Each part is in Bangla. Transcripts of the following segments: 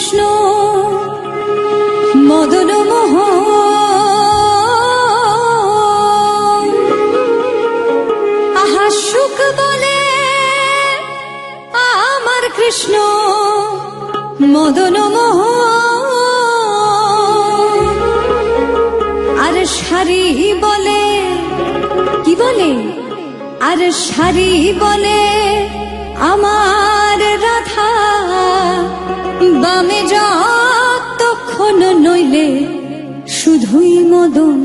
কৃষ্ণ মদন মোহন, আহা সুখ বলে আমার কৃষ্ণ মদন মোহন। আর শাড়ি বলে কি বলে, আর শাড়ি বলে আমার রাধা, বামে যতক্ষণ নইলে শুধুই মদন।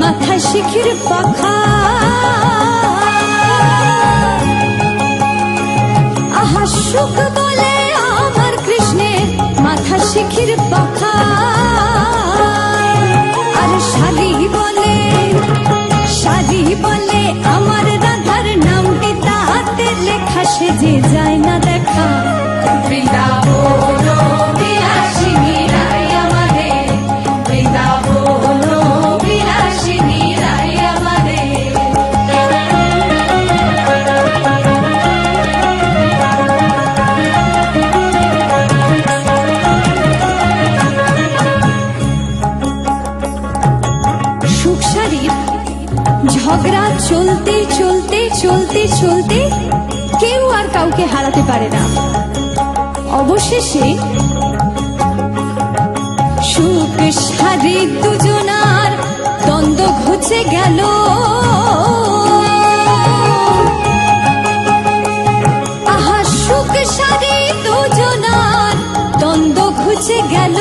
মাথা শিখির পাখা, আহা সুখ বলে আমার কৃষ্ণের মাথা শিখির পাখা। আর শাড়ি বলে আমার রাধার নামটি তাতে লেখা, সেজে যায় না দেখা। বৃন্দাবন বিলাসিনী রাই আমাদের, বৃন্দাবন বিলাসিনী রাই আমাদের। সুখ শাড়ির ঝগড়া চলতে চলতে চলতে চলতে কেউ আর কাউকে হারাতে পারে না। অবশেষে সুখ শাড়ি দুজনার দ্বন্দ্ব ঘুচে গেল। আহা সুখ শাড়ি দুজনার দ্বন্দ্ব ঘুচে গেল।